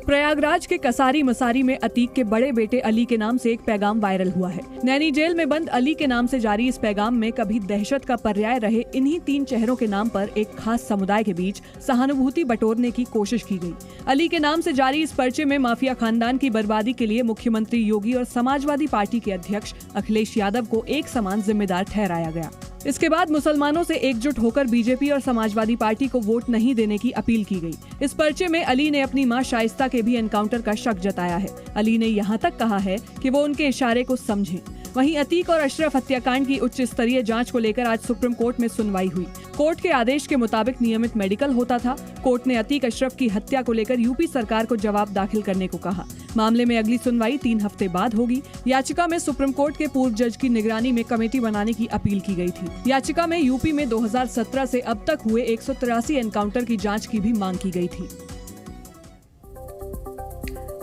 प्रयागराज के कसारी मसारी में अतीक के बड़े बेटे अली के नाम से एक पैगाम वायरल हुआ है। नैनी जेल में बंद अली के नाम से जारी इस पैगाम में कभी दहशत का पर्याय रहे इन्हीं 3 चेहरों के नाम पर एक खास समुदाय के बीच सहानुभूति बटोरने की कोशिश की गई। अली के नाम से जारी इस पर्चे में माफिया खानदान की बर्बादी के लिए मुख्यमंत्री योगी और समाजवादी पार्टी के अध्यक्ष अखिलेश यादव को एक समान जिम्मेदार ठहराया गया। इसके बाद मुसलमानों से एकजुट होकर बीजेपी और समाजवादी पार्टी को वोट नहीं देने की अपील की गई। इस पर्चे में अली ने अपनी मां शाइस्ता के भी एनकाउंटर का शक जताया है। अली ने यहां तक कहा है कि वो उनके इशारे को समझें। वहीं अतीक और अशरफ हत्याकांड की उच्च स्तरीय जांच को लेकर आज सुप्रीम कोर्ट में सुनवाई हुई। कोर्ट के आदेश के मुताबिक नियमित मेडिकल होता था। कोर्ट ने अतीक अशरफ की हत्या को लेकर यूपी सरकार को जवाब दाखिल करने को कहा। मामले में अगली सुनवाई 3 हफ्ते बाद होगी। याचिका में सुप्रीम कोर्ट के पूर्व जज की निगरानी में कमेटी बनाने की अपील की गई थी। याचिका में यूपी में 2017 से अब तक हुए 183 एनकाउंटर की जांच की भी मांग की गई थी।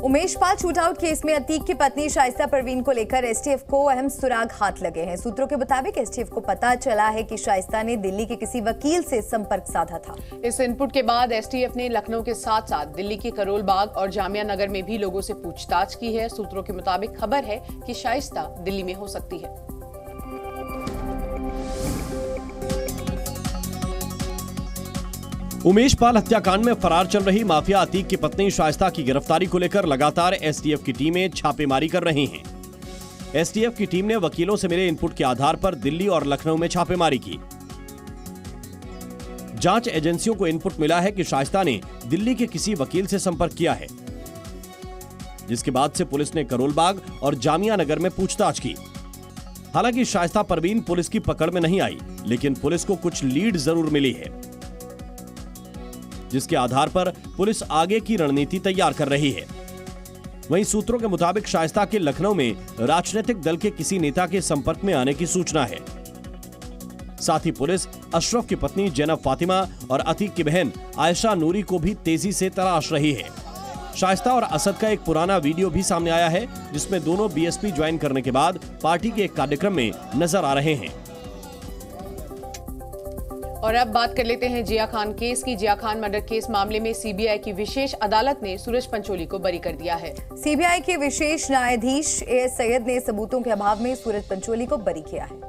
उमेश पाल शूटआउट केस में अतीक की पत्नी शाइस्ता परवीन को लेकर एसटीएफ को अहम सुराग हाथ लगे हैं। सूत्रों के मुताबिक एसटीएफ को पता चला है कि शाइस्ता ने दिल्ली के किसी वकील से संपर्क साधा था। इस इनपुट के बाद एसटीएफ ने लखनऊ के साथ साथ दिल्ली के करोल बाग और जामिया नगर में भी लोगों से पूछताछ की है। सूत्रों के मुताबिक खबर है कि शाइस्ता दिल्ली में हो सकती है। उमेश पाल हत्याकांड में फरार चल रही माफिया अतीक की पत्नी शाइस्ता की गिरफ्तारी को लेकर लगातार एसटीएफ की टीमें छापेमारी कर रही हैं। एसटीएफ की टीम ने वकीलों से मिले इनपुट के आधार पर दिल्ली और लखनऊ में छापेमारी की। जांच एजेंसियों को इनपुट मिला है कि शाइस्ता ने दिल्ली के किसी वकील से संपर्क किया है, जिसके बाद से पुलिस ने करोल बाग और जामिया नगर में पूछताछ की। हालांकि शाइस्ता परवीन पुलिस की पकड़ में नहीं आई, लेकिन पुलिस को कुछ लीड जरूर मिली है, जिसके आधार पर पुलिस आगे की रणनीति तैयार कर रही है। वहीं सूत्रों के मुताबिक शाइस्ता के लखनऊ में राजनीतिक दल के किसी नेता के संपर्क में आने की सूचना है। साथ ही पुलिस अशरफ की पत्नी जैनब फातिमा और अतीक की बहन आयशा नूरी को भी तेजी से तलाश रही है। शाइस्ता और असद का एक पुराना वीडियो भी सामने आया है, जिसमें दोनों बीएसपी ज्वाइन करने के बाद पार्टी के एक कार्यक्रम में नजर आ रहे हैं। और अब बात कर लेते हैं जिया खान केस की। जिया खान मर्डर केस मामले में सीबीआई की विशेष अदालत ने सूरज पंचोली को बरी कर दिया है। सीबीआई के विशेष न्यायाधीश एएस सैयद ने सबूतों के अभाव में सूरज पंचोली को बरी किया है।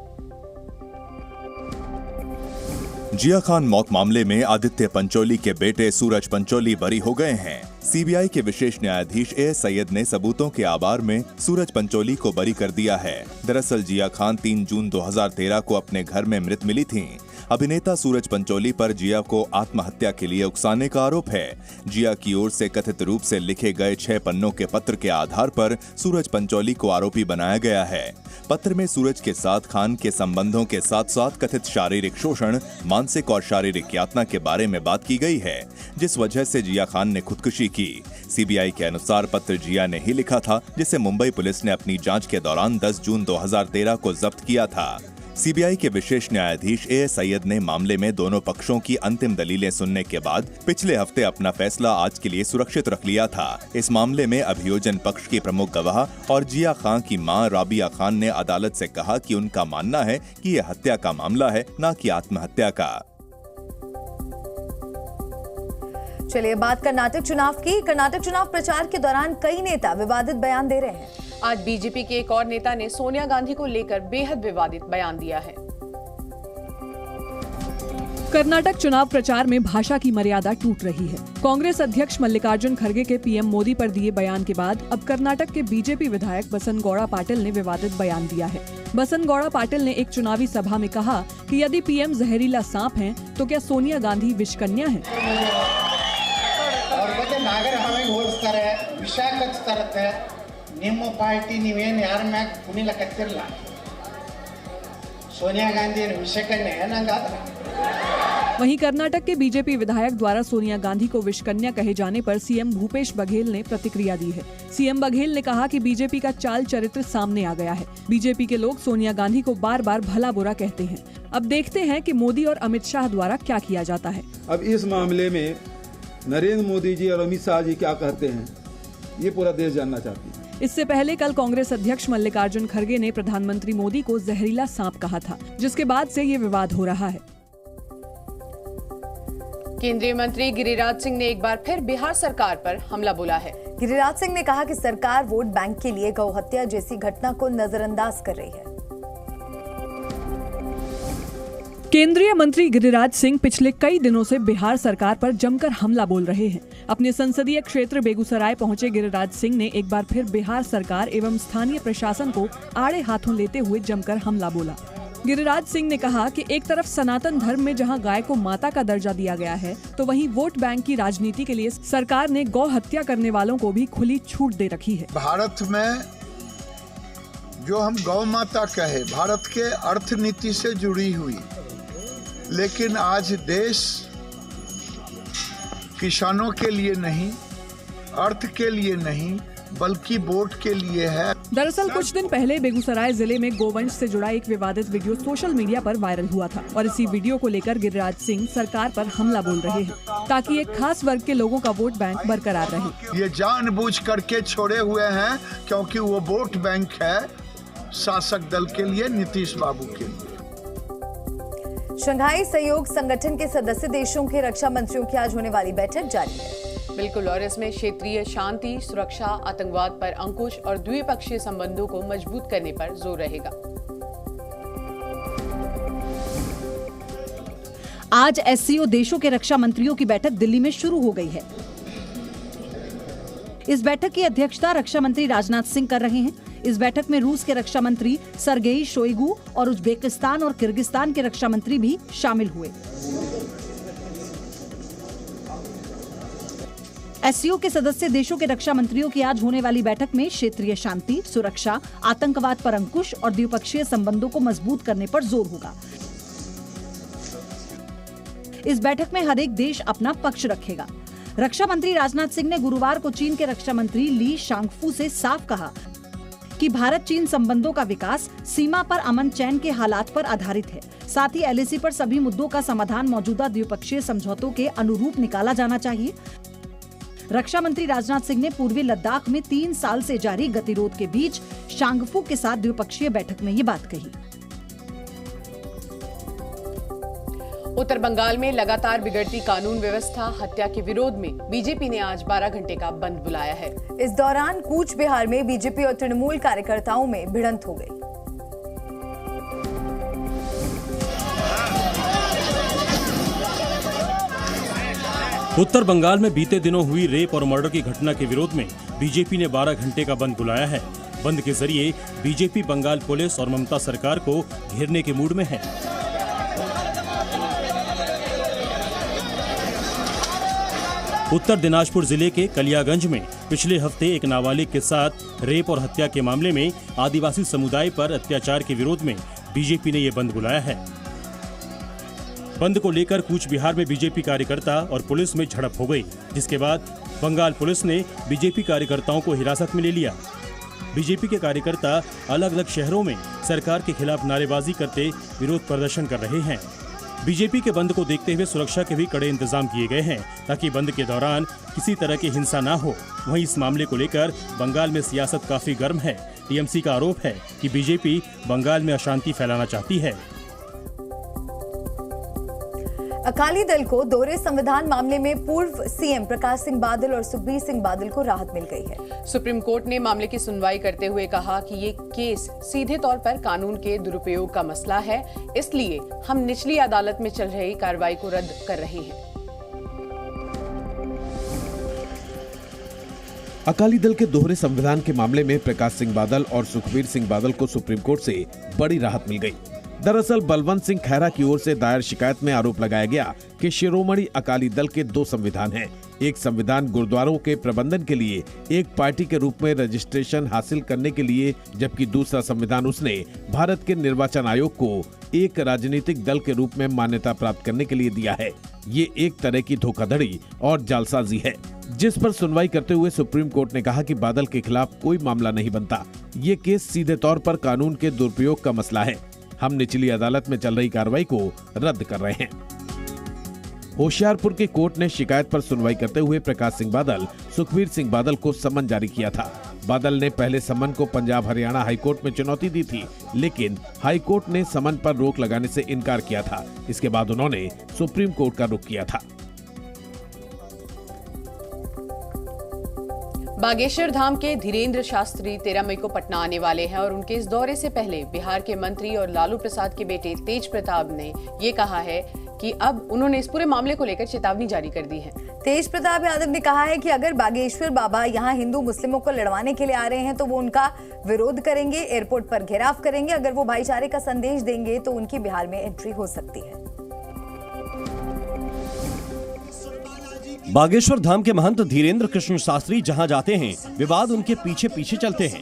जिया खान मौत मामले में आदित्य पंचोली के बेटे सूरज पंचोली बरी हो गए हैं। सीबीआई के विशेष न्यायाधीश एएस सैयद ने सबूतों के आभार में सूरज पंचोली को बरी कर दिया है। दरअसल जिया खान 3 जून 2013 को अपने घर में मृत मिली थीं। अभिनेता सूरज पंचोली पर जिया को आत्महत्या के लिए उकसाने का आरोप है। जिया की ओर से कथित रूप से लिखे गए 6 पन्नों के पत्र के आधार पर सूरज पंचोली को आरोपी बनाया गया है। पत्र में सूरज के साथ खान के संबंधों के साथ साथ कथित शारीरिक शोषण, मानसिक और शारीरिक यातना के बारे में बात की गई है, जिस वजह से जिया खान ने खुदकुशी की। सीबीआई के अनुसार पत्र जिया ने ही लिखा था, जिसे मुंबई पुलिस ने अपनी जांच के दौरान 10 जून 2013 को जब्त किया था। सीबीआई के विशेष न्यायाधीश एएस सैयद ने मामले में दोनों पक्षों की अंतिम दलीलें सुनने के बाद पिछले हफ्ते अपना फैसला आज के लिए सुरक्षित रख लिया था। इस मामले में अभियोजन पक्ष की प्रमुख गवाह और जिया खान की मां राबिया खान ने अदालत से कहा कि उनका मानना है कि यह हत्या का मामला है, न कि आत्महत्या का। चलिए बात कर्नाटक चुनाव की। कर्नाटक चुनाव प्रचार के दौरान कई नेता विवादित बयान दे रहे हैं। आज बीजेपी के एक और नेता ने सोनिया गांधी को लेकर बेहद विवादित बयान दिया है। कर्नाटक चुनाव प्रचार में भाषा की मर्यादा टूट रही है। कांग्रेस अध्यक्ष मल्लिकार्जुन खड़गे के पीएम मोदी पर दिए बयान के बाद अब कर्नाटक के बीजेपी विधायक बसनगौड़ा पाटिल ने विवादित बयान दिया है। बसनगौड़ा पाटिल ने एक चुनावी सभा में कहा कि यदि पीएम जहरीला सांप हैं, तो क्या सोनिया गांधी विषकन्या है? ನಿಮ್ಮ ಪಾರ್ಟಿ ನೀವೇನು ಯಾರ ಮ್ಯಾಗ ಕುಣಿಲಕತ್ತಿರಲ್ಲ सोनिया गांधी विषकन्या ನಂಗಾದ್ರೆ। वहीं कर्नाटक के बीजेपी विधायक द्वारा सोनिया गांधी को विषकन्या कहे जाने पर सीएम भूपेश बघेल ने प्रतिक्रिया दी है। सीएम बघेल ने कहा कि बीजेपी का चाल चरित्र सामने आ गया है। बीजेपी के लोग सोनिया गांधी को बार बार भला बुरा कहते हैं। अब देखते हैं कि मोदी और अमित शाह द्वारा क्या किया जाता है। अब इस मामले में नरेंद्र मोदी जी और अमित शाह जी क्या कहते हैं, ये पूरा देश जानना चाहती है। इससे पहले कल कांग्रेस अध्यक्ष मल्लिकार्जुन खड़गे ने प्रधानमंत्री मोदी को जहरीला सांप कहा था, जिसके बाद से ये विवाद हो रहा है। केंद्रीय मंत्री गिरिराज सिंह ने एक बार फिर बिहार सरकार पर हमला बोला है। गिरिराज सिंह ने कहा कि सरकार वोट बैंक के लिए गौ हत्या जैसी घटना को नजरअंदाज कर रही है। केंद्रीय मंत्री गिरिराज सिंह पिछले कई दिनों से बिहार सरकार पर जमकर हमला बोल रहे हैं। अपने संसदीय क्षेत्र बेगूसराय पहुंचे गिरिराज सिंह ने एक बार फिर बिहार सरकार एवं स्थानीय प्रशासन को आड़े हाथों लेते हुए जमकर हमला बोला। गिरिराज सिंह ने कहा कि एक तरफ सनातन धर्म में जहां गाय को माता का दर्जा दिया गया है, तो वहीं वोट बैंक की राजनीति के लिए सरकार ने गौ हत्या करने वालों को भी खुली छूट दे रखी है। भारत में जो हम गौ माता कहे, भारत के अर्थनीति से जुड़ी हुई, लेकिन आज देश किसानों के लिए नहीं, अर्थ के लिए नहीं, बल्कि वोट के लिए है। दरअसल कुछ दिन पहले बेगूसराय जिले में गोवंश से जुड़ा एक विवादित वीडियो सोशल मीडिया पर वायरल हुआ था और इसी वीडियो को लेकर गिरिराज सिंह सरकार पर हमला बोल रहे हैं ताकि एक खास वर्ग के लोगों का वोट बैंक बरकरार रहे। ये जानबूझ करके छोड़े हुए हैं क्योंकि वो वोट बैंक है शासक दल के लिए, नीतीश बाबू के लिए। शंघाई सहयोग संगठन के सदस्य देशों के रक्षा मंत्रियों की आज होने वाली बैठक जारी है। बिल्कुल, और इसमें क्षेत्रीय शांति, सुरक्षा, आतंकवाद पर अंकुश और द्विपक्षीय संबंधों को मजबूत करने पर जोर रहेगा। आज एससीओ देशों के रक्षा मंत्रियों की बैठक दिल्ली में शुरू हो गई है। इस बैठक की अध्यक्षता रक्षा मंत्री राजनाथ सिंह कर रहे हैं। इस बैठक में रूस के रक्षा मंत्री सरगेई शोइगु और उज्बेकिस्तान और किर्गिस्तान के रक्षा मंत्री भी शामिल हुए। एससीओ के सदस्य देशों के रक्षा मंत्रियों की आज होने वाली बैठक में क्षेत्रीय शांति, सुरक्षा, आतंकवाद पर अंकुश और द्विपक्षीय संबंधों को मजबूत करने पर जोर होगा। इस बैठक में हर एक देश अपना पक्ष रखेगा। रक्षा मंत्री राजनाथ सिंह ने गुरुवार को चीन के रक्षा मंत्री ली शांगफू से साफ कहा कि भारत चीन संबंधों का विकास सीमा पर अमन चैन के हालात पर आधारित है। साथ ही एलएसी पर सभी मुद्दों का समाधान मौजूदा द्विपक्षीय समझौतों के अनुरूप निकाला जाना चाहिए। रक्षा मंत्री राजनाथ सिंह ने पूर्वी लद्दाख में 3 साल से जारी गतिरोध के बीच शांगफू के साथ द्विपक्षीय बैठक में ये बात कही। उत्तर बंगाल में लगातार बिगड़ती कानून व्यवस्था, हत्या के विरोध में बीजेपी ने आज 12 घंटे का बंद बुलाया है। इस दौरान कूच बिहार में बीजेपी और तृणमूल कार्यकर्ताओं में भिड़ंत हो गई। उत्तर बंगाल में बीते दिनों हुई रेप और मर्डर की घटना के विरोध में बीजेपी ने 12 घंटे का बंद बुलाया है। बंद के जरिए बीजेपी बंगाल पुलिस और ममता सरकार को घेरने के मूड में है। उत्तर दिनाजपुर जिले के कलियागंज में पिछले हफ्ते एक नाबालिग के साथ रेप और हत्या के मामले में आदिवासी समुदाय पर अत्याचार के विरोध में बीजेपी ने ये बंद बुलाया है। बंद को लेकर कूच बिहार में बीजेपी कार्यकर्ता और पुलिस में झड़प हो गई, जिसके बाद बंगाल पुलिस ने बीजेपी कार्यकर्ताओं को हिरासत में ले लिया। बीजेपी के कार्यकर्ता अलग अलग शहरों में सरकार के खिलाफ नारेबाजी करते विरोध प्रदर्शन कर रहे हैं। बीजेपी के बंद को देखते हुए सुरक्षा के भी कड़े इंतजाम किए गए हैं ताकि बंद के दौरान किसी तरह की हिंसा न हो। वहीं इस मामले को लेकर बंगाल में सियासत काफी गर्म है। टीएमसी का आरोप है कि बीजेपी बंगाल में अशांति फैलाना चाहती है। अकाली दल को दोहरे संविधान मामले में पूर्व सीएम प्रकाश सिंह बादल और सुखबीर सिंह बादल को राहत मिल गई है। सुप्रीम कोर्ट ने मामले की सुनवाई करते हुए कहा कि ये केस सीधे तौर पर कानून के दुरुपयोग का मसला है, इसलिए हम निचली अदालत में चल रही कार्रवाई को रद्द कर रहे हैं। अकाली दल के दोहरे संविधान के मामले में प्रकाश सिंह बादल और सुखबीर सिंह बादल को सुप्रीम कोर्ट से बड़ी राहत मिल गई। दरअसल बलवंत सिंह खैरा की ओर से दायर शिकायत में आरोप लगाया गया कि शिरोमणि अकाली दल के 2 संविधान हैं। एक संविधान गुरुद्वारों के प्रबंधन के लिए एक पार्टी के रूप में रजिस्ट्रेशन हासिल करने के लिए, जबकि दूसरा संविधान उसने भारत के निर्वाचन आयोग को एक राजनीतिक दल के रूप में मान्यता प्राप्त करने के लिए दिया है। ये एक तरह की धोखाधड़ी और जालसाजी है, जिस पर सुनवाई करते हुए सुप्रीम कोर्ट ने कहा कि बादल के खिलाफ कोई मामला नहीं बनता। ये केस सीधे तौर पर कानून के दुरुपयोग का मसला है। हम निचली अदालत में चल रही कार्रवाई को रद्द कर रहे हैं। होशियारपुर की कोर्ट ने शिकायत पर सुनवाई करते हुए प्रकाश सिंह बादल, सुखबीर सिंह बादल को समन जारी किया था। बादल ने पहले समन को पंजाब हरियाणा हाईकोर्ट में चुनौती दी थी, लेकिन हाईकोर्ट ने समन पर रोक लगाने से इनकार किया था। इसके बाद उन्होंने सुप्रीम कोर्ट का रुख किया था। बागेश्वर धाम के धीरेन्द्र शास्त्री 13 मई को पटना आने वाले हैं और उनके इस दौरे से पहले बिहार के मंत्री और लालू प्रसाद के बेटे तेज प्रताप ने ये कहा है कि अब उन्होंने इस पूरे मामले को लेकर चेतावनी जारी कर दी है। तेज प्रताप यादव ने कहा है कि अगर बागेश्वर बाबा यहाँ हिंदू मुस्लिमों को लड़वाने के लिए आ रहे हैं तो वो उनका विरोध करेंगे, एयरपोर्ट पर घेराव करेंगे। अगर वो भाईचारे का संदेश देंगे तो उनकी बिहार में एंट्री हो सकती है। बागेश्वर धाम के महंत धीरेन्द्र कृष्ण शास्त्री जहां जाते हैं, विवाद उनके पीछे पीछे चलते हैं।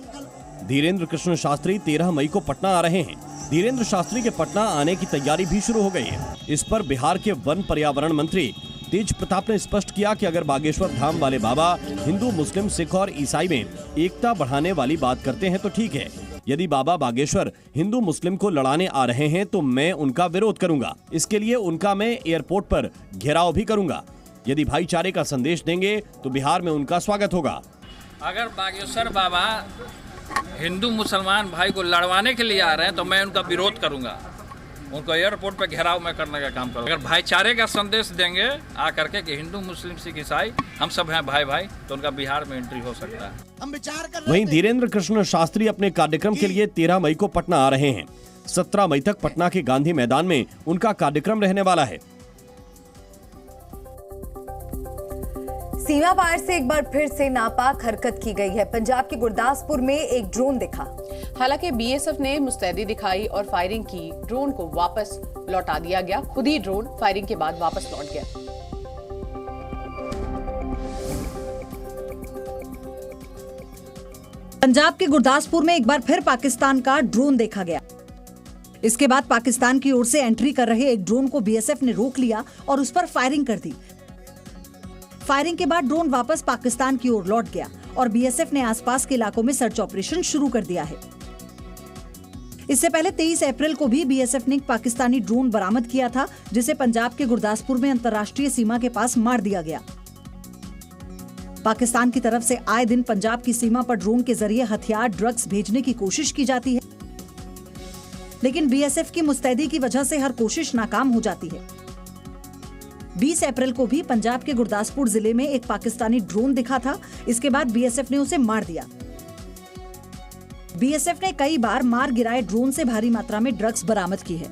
धीरेन्द्र कृष्ण शास्त्री 13 मई को पटना आ रहे हैं। धीरेन्द्र शास्त्री के पटना आने की तैयारी भी शुरू हो गई है। इस पर बिहार के वन पर्यावरण मंत्री तेज प्रताप ने स्पष्ट किया कि अगर बागेश्वर धाम वाले बाबा हिंदू, मुस्लिम, सिख और ईसाई में एकता बढ़ाने वाली बात करते हैं तो ठीक है। यदि बाबा बागेश्वर हिंदू मुस्लिम को लड़ाने आ रहे हैं तो मैं उनका विरोध करूंगा। इसके लिए उनका मैं एयरपोर्ट पर घेराव भी करूंगा। यदि भाईचारे का संदेश देंगे तो बिहार में उनका स्वागत होगा। अगर बागेश्वर बाबा हिंदू मुसलमान भाई को लड़वाने के लिए आ रहे हैं तो मैं उनका विरोध करूंगा। उनको एयरपोर्ट पर घेराव में करने का काम करूंगा। अगर भाईचारे का संदेश देंगे आकर के कि हिंदू, मुस्लिम, सिख, ईसाई हम सब हैं भाई भाई, तो उनका बिहार में एंट्री हो सकता है। हम विचार कर वहीं धीरेन्द्र कृष्ण शास्त्री अपने कार्यक्रम के लिए 13 मई को पटना आ रहे हैं। 17 मई तक पटना के गांधी मैदान में उनका कार्यक्रम रहने वाला है। सीमा पार से एक बार फिर से नापाक हरकत की गई है। पंजाब के गुरदासपुर में एक ड्रोन दिखा। हालांकि बीएसएफ ने मुस्तैदी दिखाई और फायरिंग की। ड्रोन को वापस लौटा दिया गया। खुद ही ड्रोन फायरिंग के बाद वापस लौट गया। पंजाब के गुरदासपुर में एक बार फिर पाकिस्तान का ड्रोन देखा गया। इसके बाद पाकिस्तान की ओर से एंट्री कर रहे एक ड्रोन को बीएसएफ ने रोक लिया और उस पर फायरिंग कर दी। फायरिंग के बाद ड्रोन वापस पाकिस्तान की ओर लौट गया और बीएसएफ ने आसपास के इलाकों में सर्च ऑपरेशन शुरू कर दिया है। इससे पहले 23 अप्रैल को भी बीएसएफ ने एक पाकिस्तानी ड्रोन बरामद किया था, जिसे पंजाब के गुरदासपुर में अंतर्राष्ट्रीय सीमा के पास मार दिया गया। पाकिस्तान की तरफ से आए दिन पंजाब की सीमा पर ड्रोन के जरिए हथियार, ड्रग्स भेजने की कोशिश की जाती है, लेकिन बीएसएफ की मुस्तैदी की वजह से हर कोशिश नाकाम हो जाती है। 20 अप्रैल को भी पंजाब के गुरदासपुर जिले में एक पाकिस्तानी ड्रोन दिखा था। इसके बाद बीएसएफ ने उसे मार दिया। बीएसएफ ने कई बार मार गिराए ड्रोन से भारी मात्रा में ड्रग्स बरामद की है।